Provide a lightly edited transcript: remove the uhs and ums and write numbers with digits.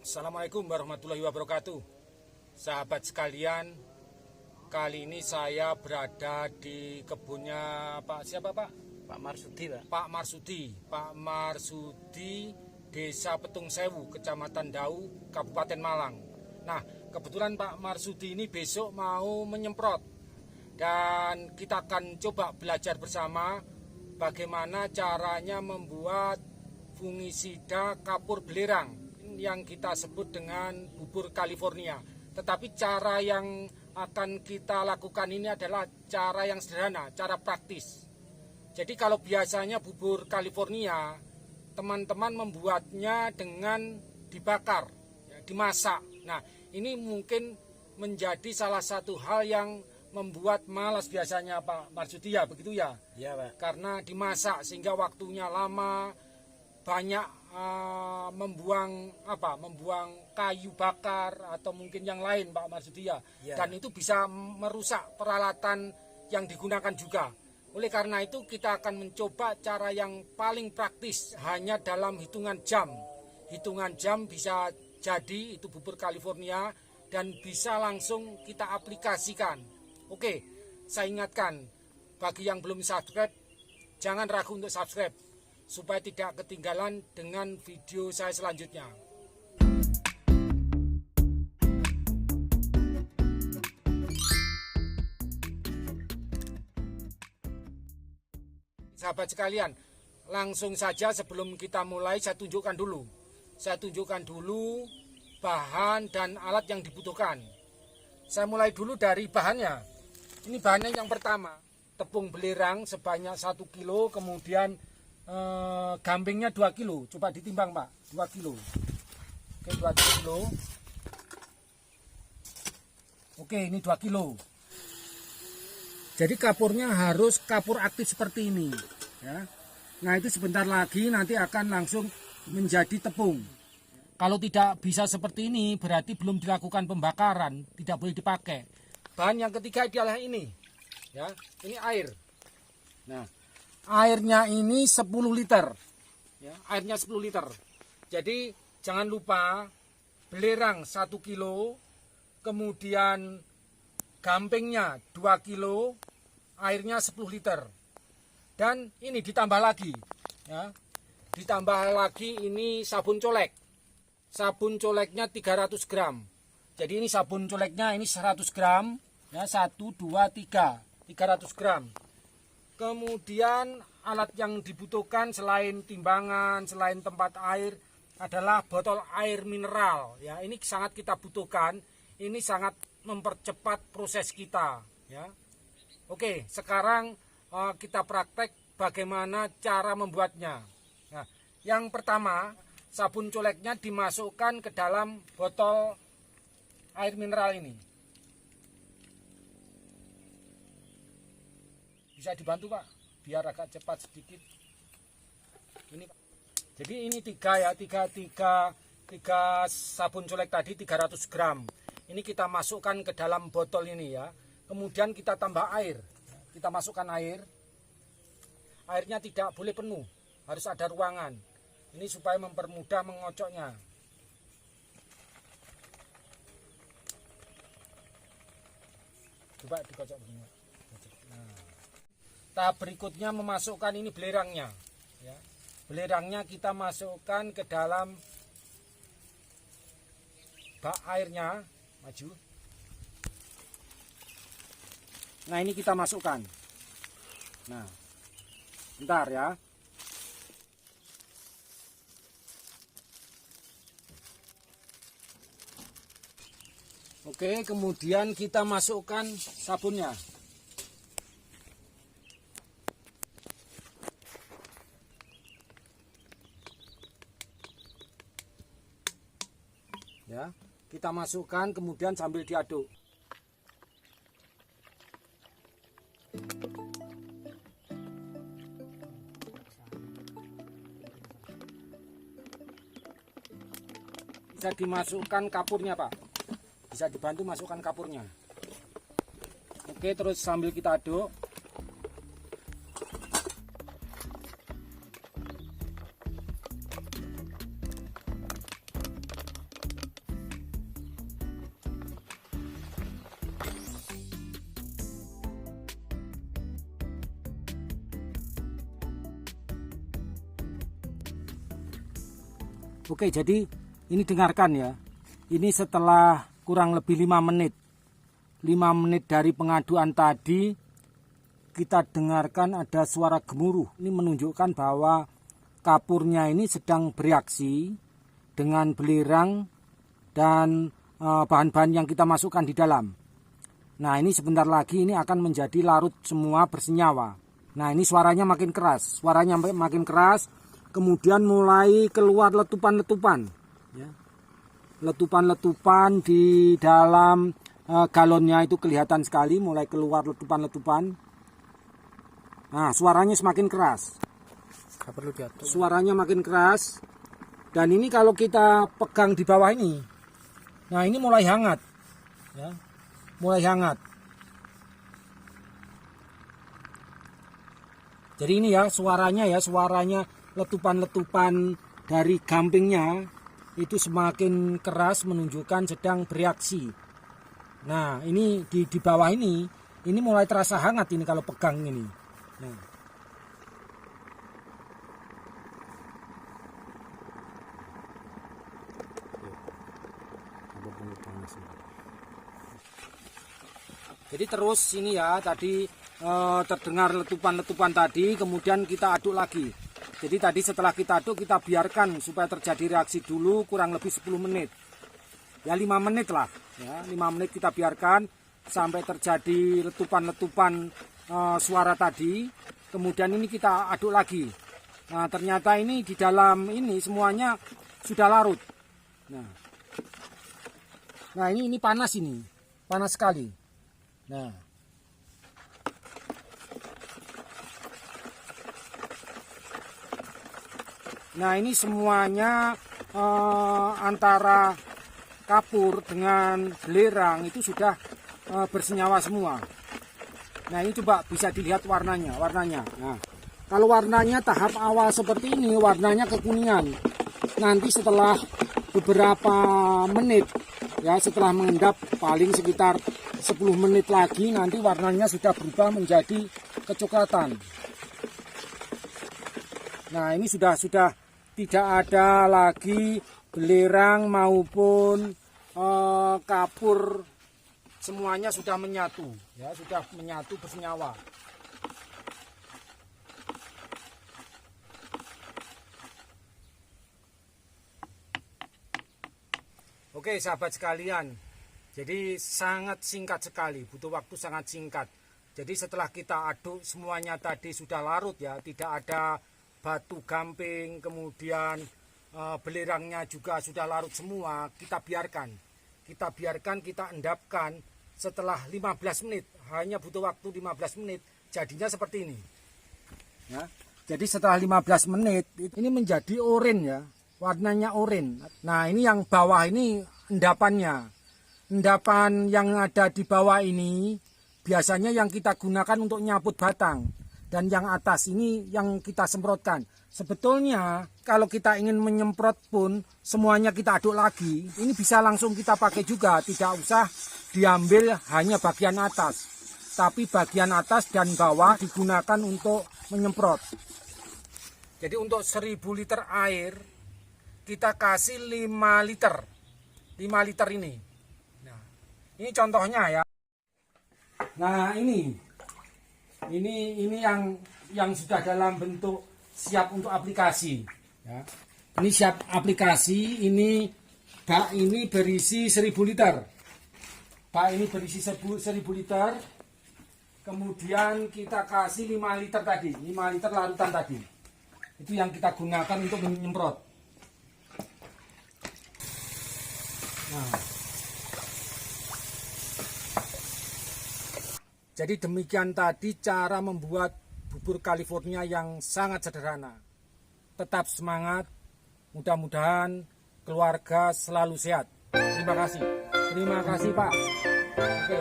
Assalamualaikum warahmatullahi wabarakatuh. Sahabat sekalian, kali ini saya berada di kebunnya Pak siapa Pak? Pak Marsudi, Pak. Pak Marsudi, Desa Petung Sewu, Kecamatan Dau, Kabupaten Malang. Nah, kebetulan Pak Marsudi ini besok mau menyemprot. Dan kita akan coba belajar bersama bagaimana caranya membuat fungisida kapur belerang yang kita sebut dengan bubur California. Tetapi cara yang akan kita lakukan ini adalah cara yang sederhana, cara praktis. Jadi kalau biasanya bubur California, teman-teman membuatnya dengan dibakar, dimasak. Nah, ini mungkin menjadi salah satu hal yang membuat malas biasanya Pak Marsudi, ya begitu ya? Iya, Pak. Karena dimasak sehingga waktunya lama, banyak membuang kayu bakar atau mungkin yang lain Pak Marsudi ya. Dan itu bisa merusak peralatan yang digunakan juga. Oleh karena itu kita akan mencoba cara yang paling praktis, hanya dalam hitungan jam. Hitungan jam bisa jadi itu bubur California dan bisa langsung kita aplikasikan. Oke, saya ingatkan bagi yang belum subscribe, jangan ragu untuk subscribe supaya tidak ketinggalan dengan video saya selanjutnya. Sahabat sekalian, langsung saja sebelum kita mulai saya tunjukkan dulu bahan dan alat yang dibutuhkan. Saya mulai dulu dari bahannya. Ini bahannya yang pertama, tepung belerang sebanyak 1 kilo, kemudian gampingnya 2 kilo. Coba ditimbang Pak, 2 kilo. Oke, 2 kilo. Oke, ini 2 kilo. Jadi kapurnya harus kapur aktif seperti ini ya. Nah, itu sebentar lagi nanti akan langsung menjadi tepung. Kalau tidak bisa seperti ini berarti belum dilakukan pembakaran, tidak boleh dipakai. Bahan yang ketiga adalah ini ya, ini air. Nah, airnya ini 10 liter ya, airnya 10 liter. Jadi jangan lupa belerang 1 kilo, kemudian gampingnya 2 kilo, airnya 10 liter. Dan ini ditambah lagi ya, ditambah lagi ini sabun colek. Sabun coleknya 300 gram. Jadi ini sabun coleknya ini 100 gram ya, 1, 2, 3 300 gram. Kemudian alat yang dibutuhkan selain timbangan, selain tempat air adalah botol air mineral ya. Ini sangat kita butuhkan. Ini sangat mempercepat proses kita ya. Oke, sekarang kita praktek bagaimana cara membuatnya. Nah, yang pertama, sabun coleknya dimasukkan ke dalam botol air mineral ini. Bisa dibantu Pak, biar agak cepat sedikit. Ini, jadi ini tiga sabun colek tadi 300 gram. Ini kita masukkan ke dalam botol ini ya. Kemudian kita tambah air. Kita masukkan air. Airnya tidak boleh penuh, harus ada ruangan. Ini supaya mempermudah mengocoknya. Coba dikocok begini. Nah, tahap berikutnya memasukkan ini belerangnya. Ya. Belerangnya kita masukkan ke dalam bak airnya. Maju. Nah, ini kita masukkan. Nah, bentar ya. Oke, kemudian kita masukkan sabunnya. Ya, kita masukkan kemudian sambil diaduk. Bisa dimasukkan kapurnya Pak, bisa dibantu masukkan kapurnya. Oke, terus sambil kita aduk. Oke, jadi ini dengarkan ya. Ini setelah kurang lebih 5 menit. 5 menit dari pengaduan tadi, kita dengarkan ada suara gemuruh. Ini menunjukkan bahwa kapurnya ini sedang bereaksi dengan belerang dan bahan-bahan yang kita masukkan di dalam. Nah, ini sebentar lagi ini akan menjadi larut semua bersenyawa. Nah, ini suaranya makin keras. Suaranya makin keras, kemudian mulai keluar letupan-letupan. Ya. Letupan-letupan di dalam galonnya itu kelihatan sekali, mulai keluar letupan-letupan. Nah, suaranya semakin keras. Perlu diatur. Suaranya makin keras. Dan ini kalau kita pegang di bawah ini, nah ini mulai hangat, ya, mulai hangat. Jadi ini ya suaranya letupan-letupan dari gampingnya itu semakin keras, menunjukkan sedang bereaksi. Nah, ini di bawah ini mulai terasa hangat ini kalau pegang ini. Nah. Jadi terus ini ya tadi terdengar letupan-letupan tadi, kemudian kita aduk lagi. Jadi tadi setelah kita aduk, kita biarkan supaya terjadi reaksi dulu kurang lebih 10 menit. Ya 5 menit lah. Ya, 5 menit kita biarkan sampai terjadi letupan-letupan suara tadi. Kemudian ini kita aduk lagi. Nah, ternyata ini di dalam ini semuanya sudah larut. Nah ini panas ini. Panas sekali. Nah ini semuanya antara kapur dengan belerang itu sudah bersenyawa semua. Nah ini coba bisa dilihat warnanya. Nah, kalau warnanya tahap awal seperti ini, warnanya kekuningan. Nanti setelah beberapa menit, ya setelah mengendap paling sekitar 10 menit lagi, nanti warnanya sudah berubah menjadi kecoklatan. Nah ini sudah tidak ada lagi belerang maupun kapur, semuanya sudah menyatu, ya sudah menyatu bersenyawa. Oke sahabat sekalian, jadi sangat singkat sekali, butuh waktu sangat singkat. Jadi setelah kita aduk semuanya tadi sudah larut ya, tidak ada batu gamping, kemudian belerangnya juga sudah larut semua, kita biarkan, kita endapkan setelah 15 menit, hanya butuh waktu 15 menit, jadinya seperti ini. Ya, jadi setelah 15 menit, ini menjadi oranye ya, warnanya oranye. Nah ini yang bawah ini endapannya, endapan yang ada di bawah ini biasanya yang kita gunakan untuk nyaput batang. Dan yang atas ini yang kita semprotkan. Sebetulnya kalau kita ingin menyemprot pun semuanya kita aduk lagi. Ini bisa langsung kita pakai juga. Tidak usah diambil hanya bagian atas. Tapi bagian atas dan bawah digunakan untuk menyemprot. Jadi untuk 1000 liter air kita kasih 5 liter. 5 liter ini. Nah, ini contohnya ya. Nah ini yang sudah dalam bentuk siap untuk aplikasi ya. Ini siap aplikasi, ini bak ini berisi 1000 liter. Bak ini berisi 1000 liter. Kemudian kita kasih 5 liter tadi, 5 liter larutan tadi. Itu yang kita gunakan untuk menyemprot. Nah. Jadi demikian tadi cara membuat bubur California yang sangat sederhana. Tetap semangat, mudah-mudahan keluarga selalu sehat. Terima kasih. Terima kasih Pak. Oke.